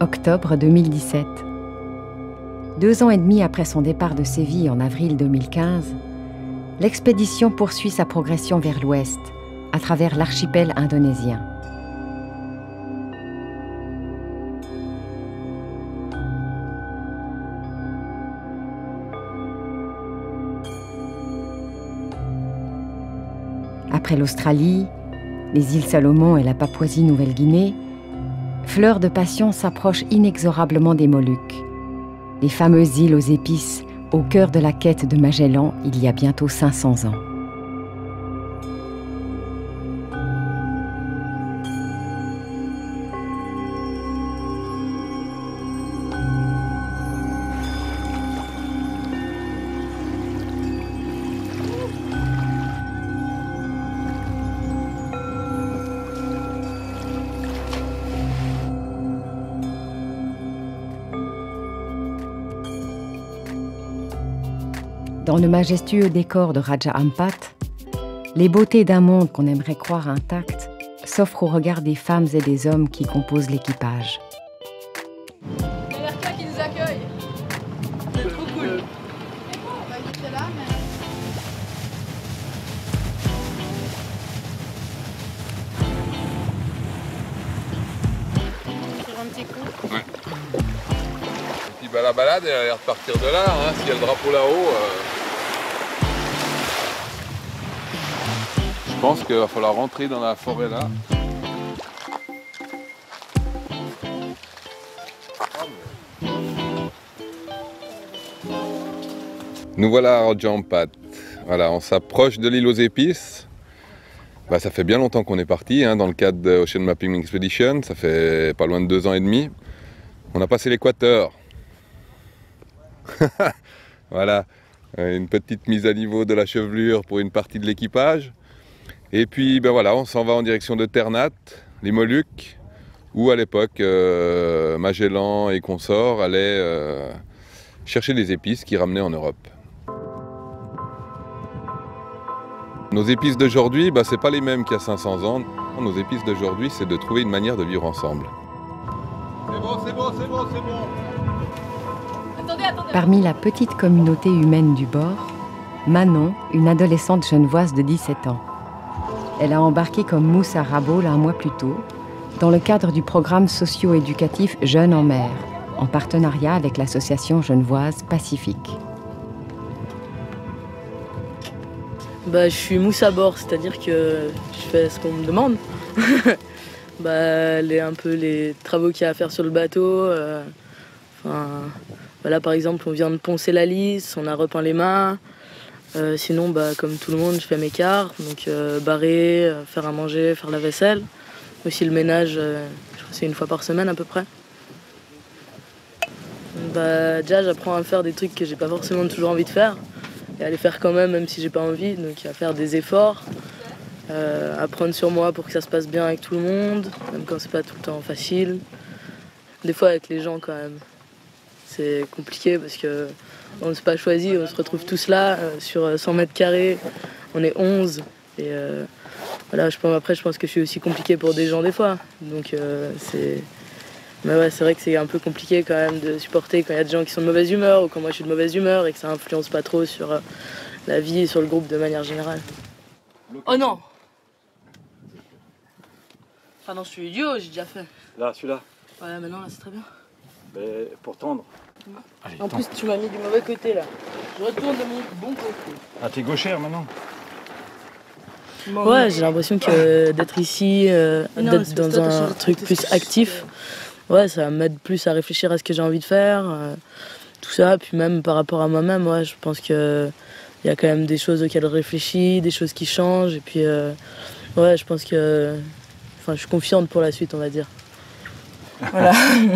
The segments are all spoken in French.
octobre 2017. 2 ans et demi après son départ de Séville en avril 2015, l'expédition poursuit sa progression vers l'ouest, à travers l'archipel indonésien. Après l'Australie, les îles Salomon et la Papouasie-Nouvelle-Guinée, Fleur de Passion s'approche inexorablement des Moluques, les fameuses îles aux épices au cœur de la quête de Magellan il y a bientôt 500 ans. Dans le majestueux décor de Raja Ampat, les beautés d'un monde qu'on aimerait croire intact s'offrent au regard des femmes et des hommes qui composent l'équipage. Il y a l'RK qui nous accueille. C'est trop cool. On va quitter là, mais... Sur un petit coup. Ouais. Et puis bah, la balade, elle allait repartir de là, hein. S'il y a le drapeau là-haut. Je pense qu'il va falloir rentrer dans la forêt là. Nous voilà à Raja Ampat. Voilà, on s'approche de l'île aux épices. Bah, ça fait bien longtemps qu'on est parti hein, dans le cadre de Ocean Mapping Expedition. Ça fait pas loin de 2 ans et demi. On a passé l'équateur. Voilà, une petite mise à niveau de la chevelure pour une partie de l'équipage. Et puis ben voilà, on s'en va en direction de Ternate, les Moluques, où à l'époque Magellan et consorts allaient chercher des épices qu'ils ramenaient en Europe. Nos épices d'aujourd'hui, ben, c'est pas les mêmes qu'il y a 500 ans. Nos épices d'aujourd'hui, c'est de trouver une manière de vivre ensemble. C'est bon, c'est bon, c'est bon, c'est bon. Attendez, attendez. Parmi la petite communauté humaine du bord, Manon, une adolescente genevoise de 17 ans. Elle a embarqué comme mousse à Rabaul un mois plus tôt, dans le cadre du programme socio-éducatif Jeunes en mer, en partenariat avec l'association genevoise Pacifique. Bah, je suis mousse à bord, c'est-à-dire que je fais ce qu'on me demande. Un peu les travaux qu'il y a à faire sur le bateau. Là, par exemple, on vient de poncer la lisse, on a repeint les mâts. Sinon, comme tout le monde, je fais mes quarts, donc barrer, faire à manger, faire la vaisselle. Aussi le ménage, je crois que c'est 1 fois par semaine à peu près. Déjà, j'apprends à faire des trucs que j'ai pas forcément toujours envie de faire. Et à les faire quand même si j'ai pas envie, donc à faire des efforts. Apprendre sur moi pour que ça se passe bien avec tout le monde, même quand c'est pas tout le temps facile. Des fois avec les gens quand même. C'est compliqué parce que on ne s'est pas choisi, on se retrouve tous là sur 100 mètres carrés, on est 11 et je pense que je suis aussi compliqué pour des gens des fois. Donc c'est vrai que c'est un peu compliqué quand même de supporter quand il y a des gens qui sont de mauvaise humeur ou quand moi je suis de mauvaise humeur et que ça influence pas trop sur la vie et sur le groupe de manière générale. Oh non! Ah non, je suis idiot, j'ai déjà fait. Là, celui-là. Ouais, maintenant là c'est très bien. Mais pour tendre. Allez, en plus, tu m'as mis du mauvais côté là. Je retourne de mon bon côté. Ah, t'es gauchère maintenant? Ouais, j'ai l'impression que d'être ici, d'être dans un truc plus actif, ouais, ça m'aide plus à réfléchir à ce que j'ai envie de faire, tout ça. Puis même par rapport à moi-même, ouais, je pense qu'il y a quand même des choses auxquelles je réfléchis, des choses qui changent. Et puis, ouais, je pense que je suis confiante pour la suite, on va dire. Voilà.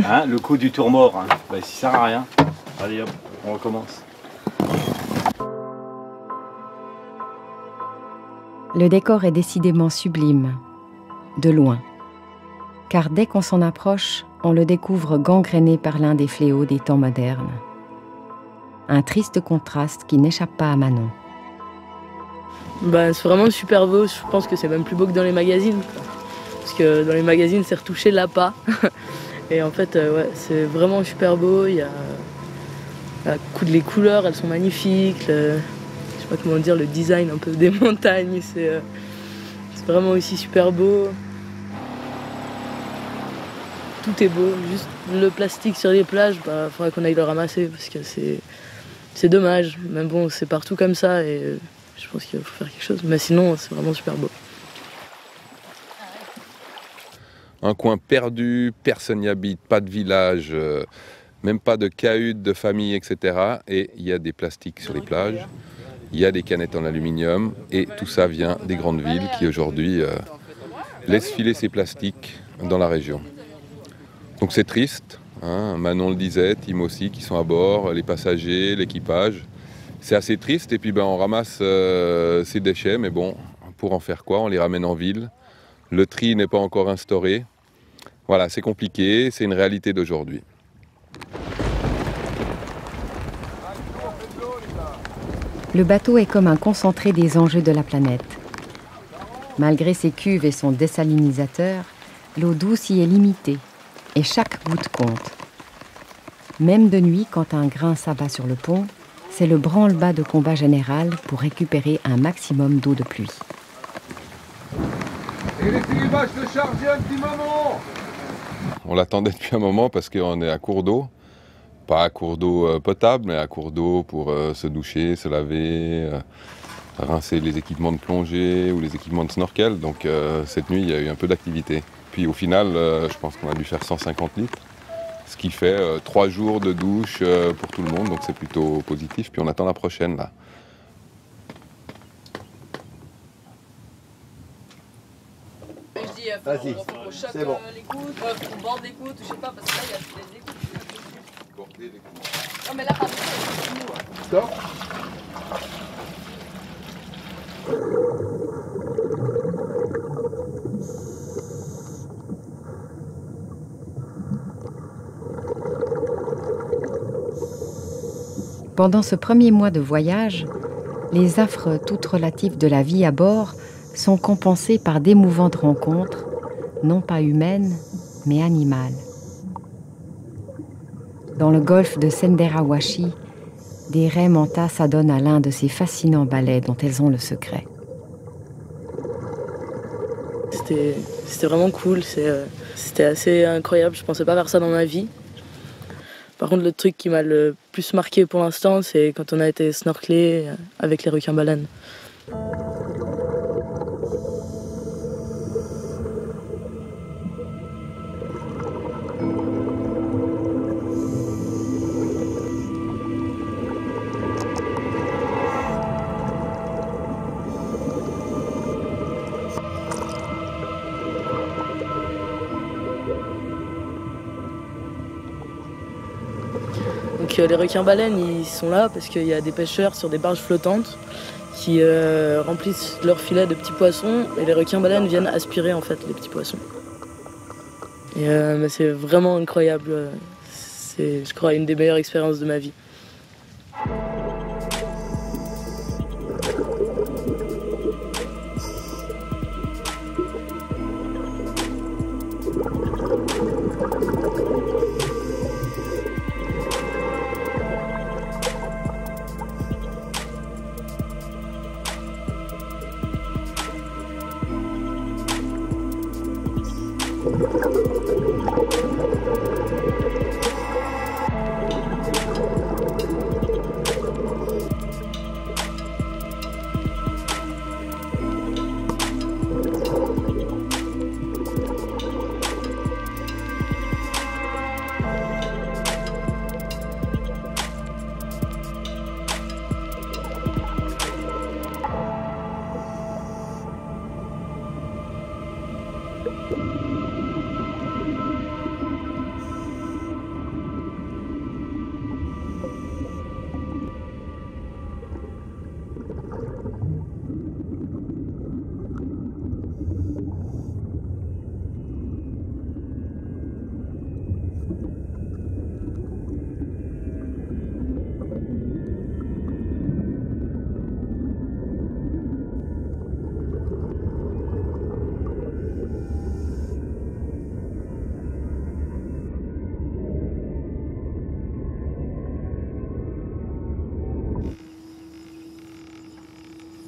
Hein, le coup du tour mort, hein. Ça sert à rien. Allez hop, on recommence. Le décor est décidément sublime, de loin. Car dès qu'on s'en approche, on le découvre gangréné par l'un des fléaux des temps modernes. Un triste contraste qui n'échappe pas à Manon. C'est vraiment super beau, je pense que c'est même plus beau que dans les magazines. Parce que dans les magazines, c'est retouché l'appât. Et en fait, ouais, c'est vraiment super beau. Il y a les couleurs, elles sont magnifiques. Je sais pas comment dire, le design un peu des montagnes, c'est vraiment aussi super beau. Tout est beau, juste le plastique sur les plages, bah, faudrait qu'on aille le ramasser parce que c'est dommage. Mais bon, c'est partout comme ça et je pense qu'il faut faire quelque chose. Mais sinon, c'est vraiment super beau. Un coin perdu, personne n'y habite, pas de village, même pas de cahute, de famille, etc. Et il y a des plastiques sur les plages, il y a des canettes en aluminium et tout ça vient des grandes villes qui aujourd'hui laissent filer ces plastiques dans la région. Donc c'est triste, hein, Manon le disait, Tim aussi qui sont à bord, les passagers, l'équipage. C'est assez triste et puis on ramasse ces déchets, mais bon, pour en faire quoi? On les ramène en ville. Le tri n'est pas encore instauré. Voilà, c'est compliqué, c'est une réalité d'aujourd'hui. Le bateau est comme un concentré des enjeux de la planète. Malgré ses cuves et son désalinisateur, l'eau douce y est limitée et chaque goutte compte. Même de nuit, quand un grain s'abat sur le pont, c'est le branle-bas de combat général pour récupérer un maximum d'eau de pluie. Et les filles, je te charger un petit moment. On l'attendait depuis un moment parce qu'on est à court d'eau. Pas à court d'eau potable, mais à court d'eau pour se doucher, se laver, rincer les équipements de plongée ou les équipements de snorkel. Donc cette nuit, il y a eu un peu d'activité. Puis au final, je pense qu'on a dû faire 150 litres, ce qui fait 3 jours de douche pour tout le monde, donc c'est plutôt positif. Puis on attend la prochaine là. Vas-y, c'est bon. Les coudes, on borde les coudes, je sais pas, parce que là il y a des écoutes. Border les coudes. Non mais là par contre, c'est nous. Stop. Pendant ce premier mois de voyage, les affres toutes relatives de la vie à bord sont compensées par d'émouvantes rencontres, non pas humaines, mais animales. Dans le golfe de Cenderawashi, des raies mantas s'adonnent à l'un de ces fascinants balais dont elles ont le secret. C'était vraiment cool, c'était assez incroyable, je pensais pas faire ça dans ma vie. Par contre, le truc qui m'a le plus marqué pour l'instant, c'est quand on a été snorkeler avec les requins-baleines. Donc les requins-baleines, ils sont là parce qu'il y a des pêcheurs sur des barges flottantes qui remplissent leurs filets de petits poissons et les requins-baleines viennent aspirer en fait les petits poissons. Et c'est vraiment incroyable. C'est, je crois, une des meilleures expériences de ma vie.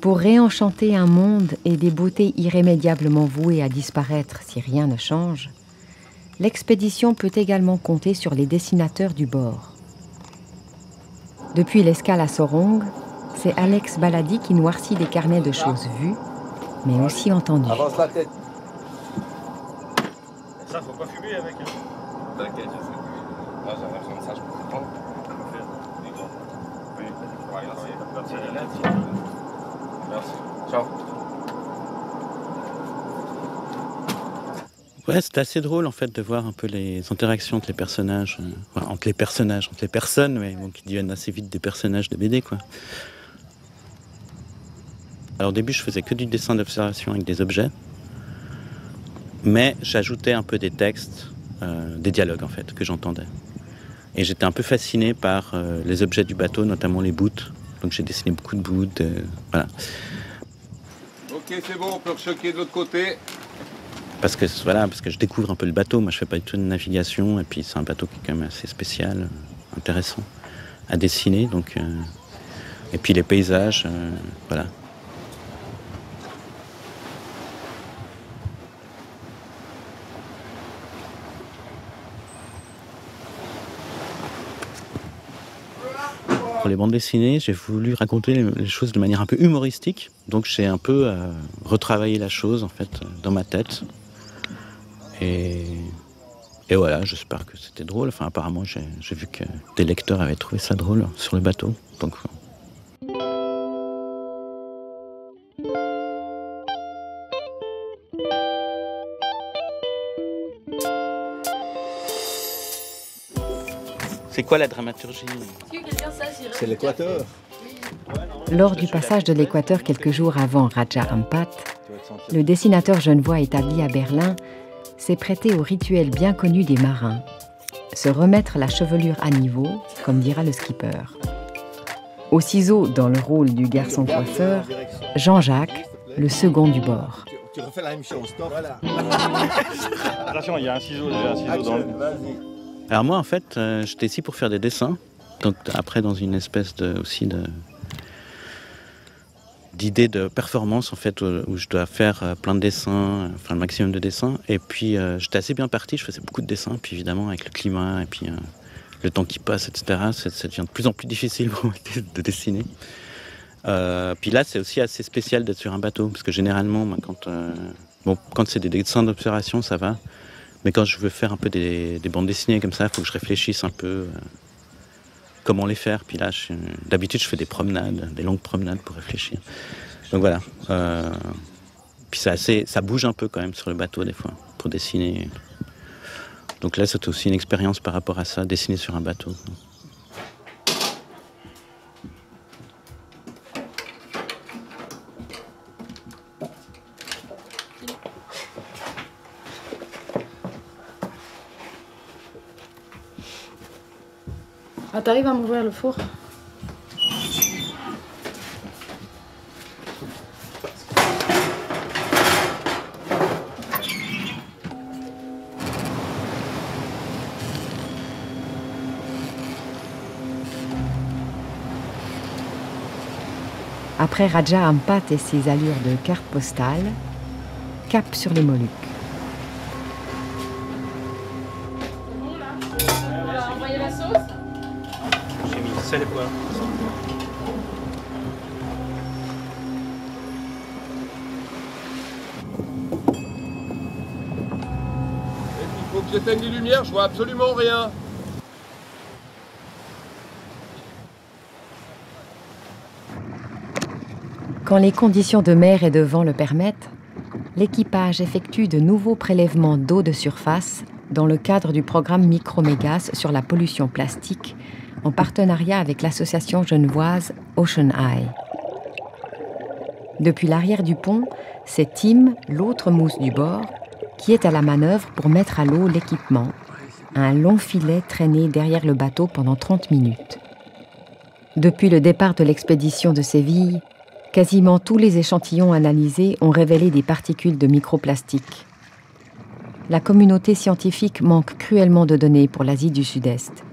Pour réenchanter un monde et des beautés irrémédiablement vouées à disparaître si rien ne change, l'expédition peut également compter sur les dessinateurs du bord. Depuis l'escale à Sorong, c'est Alex Baladi qui noircit des carnets de choses vues, mais aussi entendues. Avance la tête. Ça, faut pas fumer avec. T'inquiète, je sais. Là, j'avais besoin de ça, je peux te prendre. Merci. Ciao. Ouais, c'était assez drôle en fait de voir un peu les interactions entre les personnages, entre les personnes, mais bon, qui deviennent assez vite des personnages de BD, quoi. Alors au début, je faisais que du dessin d'observation avec des objets, mais j'ajoutais un peu des textes, des dialogues en fait, que j'entendais. Et j'étais un peu fasciné par les objets du bateau, notamment les boots. Donc j'ai dessiné beaucoup de boots, voilà. Ok, c'est bon, on peut rechoquer de l'autre côté. Parce que je découvre un peu le bateau. Moi, je fais pas du tout de navigation, et puis c'est un bateau qui est quand même assez spécial, intéressant à dessiner. Donc, et puis les paysages, voilà. Pour les bandes dessinées, j'ai voulu raconter les choses de manière un peu humoristique. Donc j'ai un peu retravaillé la chose en fait dans ma tête. Et voilà, j'espère que c'était drôle. Enfin, apparemment, j'ai vu que des lecteurs avaient trouvé ça drôle sur le bateau. Donc, c'est quoi la dramaturgie? C'est l'équateur. Lors du passage de l'équateur quelques jours avant Raja Ampat, le dessinateur genevois établi à Berlin s'est prêté au rituel bien connu des marins, se remettre la chevelure à niveau, comme dira le skipper. Au ciseau, dans le rôle du garçon coiffeur, Jean-Jacques, le second du bord. Tu refais la même chose, toi. Voilà. Attention, il y a un ciseau dans le... Alors moi, en fait, j'étais ici pour faire des dessins. Donc après, dans une espèce d'idée de performance, en fait, où je dois faire plein de dessins, enfin le maximum de dessins. Et puis, j'étais assez bien parti, je faisais beaucoup de dessins. Puis évidemment, avec le climat et puis le temps qui passe, etc., ça devient de plus en plus difficile pour moi de dessiner. Puis là, c'est aussi assez spécial d'être sur un bateau, parce que généralement, quand c'est des dessins d'observation, ça va. Mais quand je veux faire un peu des bandes dessinées comme ça, il faut que je réfléchisse un peu comment les faire. Puis là, d'habitude, je fais des longues promenades pour réfléchir. Donc voilà. Puis ça bouge un peu quand même sur le bateau des fois, pour dessiner. Donc là, c'était aussi une expérience par rapport à ça, dessiner sur un bateau. Ah, t'arrives à m'ouvrir le four? Après Raja Ampat et ses allures de carte postale, cap sur les Moluques. J'ai mis sel et poivre. Il faut que j'éteigne les lumières, je vois absolument rien. Quand les conditions de mer et de vent le permettent, l'équipage effectue de nouveaux prélèvements d'eau de surface dans le cadre du programme Micromégas sur la pollution plastique, en partenariat avec l'association genevoise Ocean Eye. Depuis l'arrière du pont, c'est Tim, l'autre mousse du bord, qui est à la manœuvre pour mettre à l'eau l'équipement, un long filet traîné derrière le bateau pendant 30 minutes. Depuis le départ de l'expédition de Séville, quasiment tous les échantillons analysés ont révélé des particules de microplastique. La communauté scientifique manque cruellement de données pour l'Asie du Sud-Est.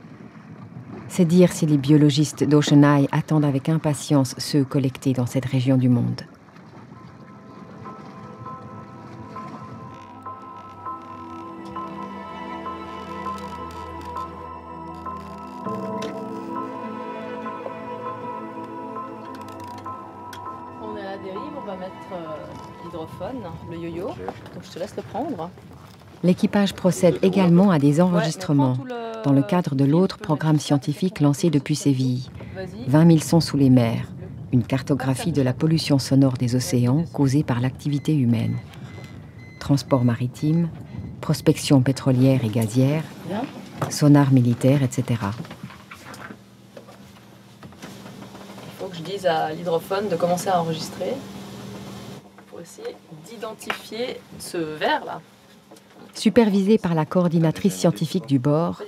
C'est dire si les biologistes d'OceanEye attendent avec impatience ceux collectés dans cette région du monde. On est à la dérive, on va mettre l'hydrophone, le yo-yo. Donc je te laisse le prendre. L'équipage procède également à des enregistrements dans le cadre de l'autre programme scientifique lancé depuis Séville. 20 000 sons sous les mers, une cartographie de la pollution sonore des océans causée par l'activité humaine. Transport maritime, prospection pétrolière et gazière, sonar militaire, etc. Il faut que je dise à l'hydrophone de commencer à enregistrer pour essayer d'identifier ce verre-là. Supervisé par la coordinatrice scientifique du bord,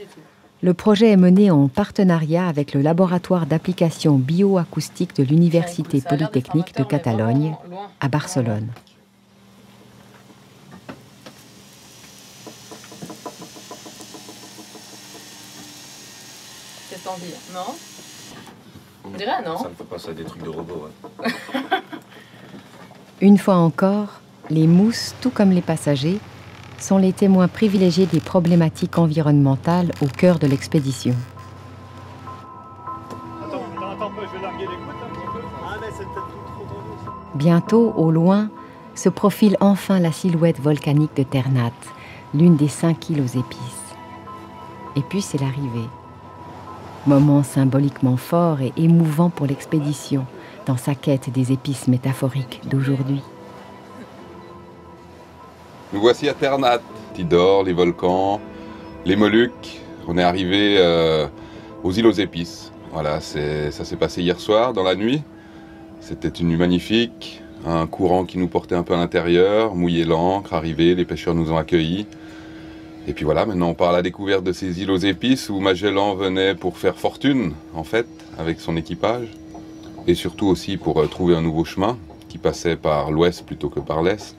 le projet est mené en partenariat avec le laboratoire d'application bioacoustique de l'Université Polytechnique de Catalogne à Barcelone. Qu'est-ce que t'en dis? Non? On dirait non? Ça me fait passer à des trucs de robots. Ouais. Une fois encore, les mousses, tout comme les passagers, sont les témoins privilégiés des problématiques environnementales au cœur de l'expédition. Attends un peu, je vais larguer l'écoute un petit peu. Ah mais c'est peut-être trop tendu. Bientôt, au loin, se profile enfin la silhouette volcanique de Ternat, l'une des 5 îles aux épices. Et puis c'est l'arrivée. Moment symboliquement fort et émouvant pour l'expédition, dans sa quête des épices métaphoriques d'aujourd'hui. Nous voici à Ternat, Tidor, les volcans, les Moluques. On est arrivé aux îles aux épices. Voilà, ça s'est passé hier soir dans la nuit. C'était une nuit magnifique, un courant qui nous portait un peu à l'intérieur, mouillé l'ancre, arrivé, les pêcheurs nous ont accueillis. Et puis voilà, maintenant on part à la découverte de ces îles aux épices où Magellan venait pour faire fortune, en fait, avec son équipage. Et surtout aussi pour trouver un nouveau chemin qui passait par l'ouest plutôt que par l'est.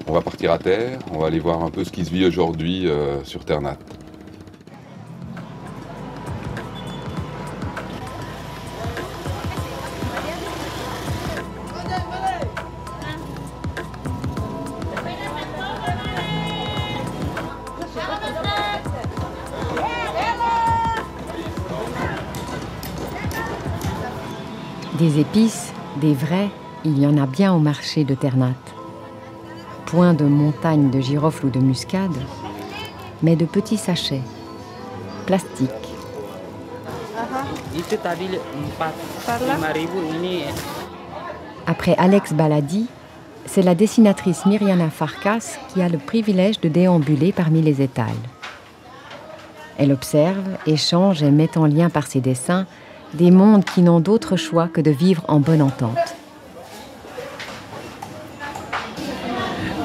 On va partir à terre, on va aller voir un peu ce qui se vit aujourd'hui sur Ternat. Des épices, des vrais, il y en a bien au marché de Ternat. Point de montagne de girofle ou de muscade, mais de petits sachets, plastiques. Après Alex Baladi, c'est la dessinatrice Myriana Farkas qui a le privilège de déambuler parmi les étals. Elle observe, échange et met en lien par ses dessins des mondes qui n'ont d'autre choix que de vivre en bonne entente.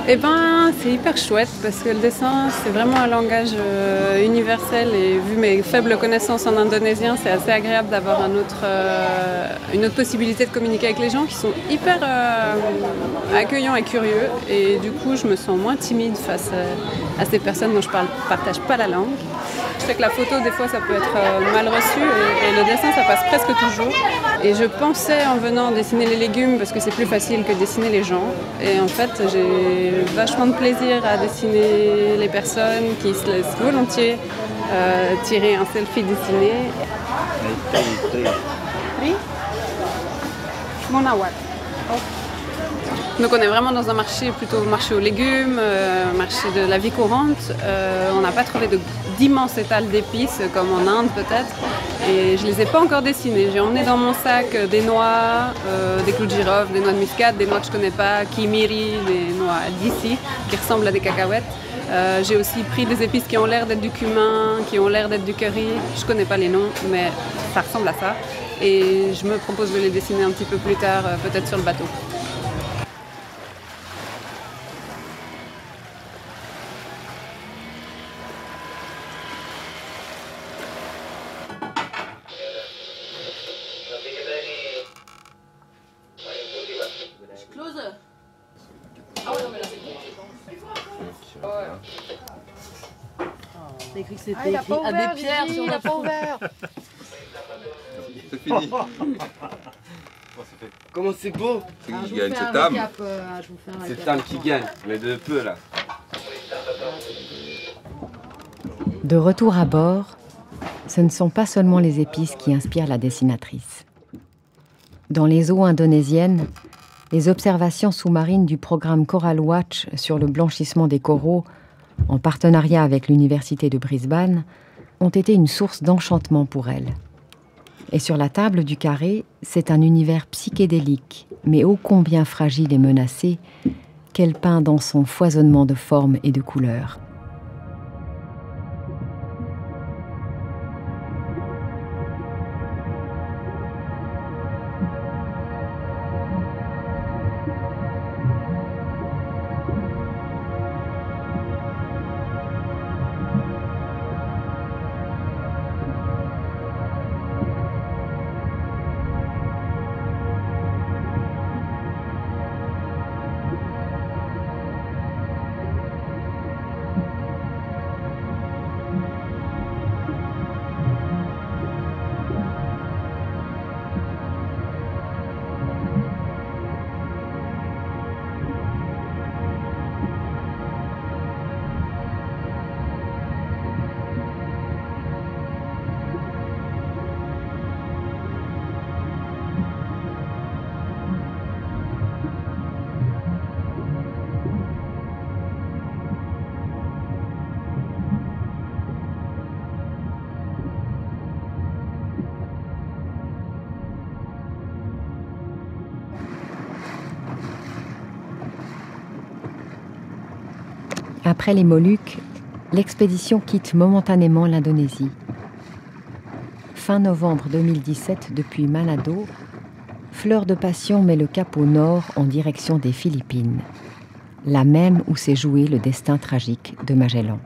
Eh ben, c'est hyper chouette parce que le dessin, c'est vraiment un langage universel et vu mes faibles connaissances en indonésien, c'est assez agréable d'avoir une autre possibilité de communiquer avec les gens qui sont hyper accueillants et curieux. Et du coup, je me sens moins timide face à ces personnes dont je partage pas la langue. Je sais que la photo, des fois, ça peut être mal reçu et le dessin, ça passe presque toujours. Et je pensais en venant dessiner les légumes parce que c'est plus facile que dessiner les gens. Et en fait, j'ai vachement de plaisir à dessiner les personnes qui se laissent volontiers tirer un selfie dessiné. Oui. Monawat. Donc on est vraiment dans un marché, plutôt marché aux légumes, marché de la vie courante. On n'a pas trouvé d'immenses étals d'épices comme en Inde peut-être. Et je ne les ai pas encore dessinés. J'ai emmené dans mon sac des noix, des clous de girofle, des noix de muscade, des noix que je ne connais pas, kimiri, des noix d'ici, qui ressemblent à des cacahuètes. J'ai aussi pris des épices qui ont l'air d'être du cumin, qui ont l'air d'être du curry. Je ne connais pas les noms, mais ça ressemble à ça. Et je me propose de les dessiner un petit peu plus tard, peut-être sur le bateau. T'as écrit que c'était écrit Abbé Pierre sur la pas ouvert. C'est fini. Comment c'est beau. C'est qui gagne, c'est Tam. C'est Tam qui gagne, mais de peu là. De retour à bord, ce ne sont pas seulement les épices qui inspirent la dessinatrice. Dans les eaux indonésiennes, les observations sous-marines du programme Coral Watch sur le blanchissement des coraux, en partenariat avec l'université de Brisbane, ont été une source d'enchantement pour elle. Et sur la table du carré, c'est un univers psychédélique, mais ô combien fragile et menacé, qu'elle peint dans son foisonnement de formes et de couleurs. Après les Moluques, l'expédition quitte momentanément l'Indonésie. Fin novembre 2017, depuis Manado, Fleur de Passion met le cap au nord en direction des Philippines, la même où s'est joué le destin tragique de Magellan.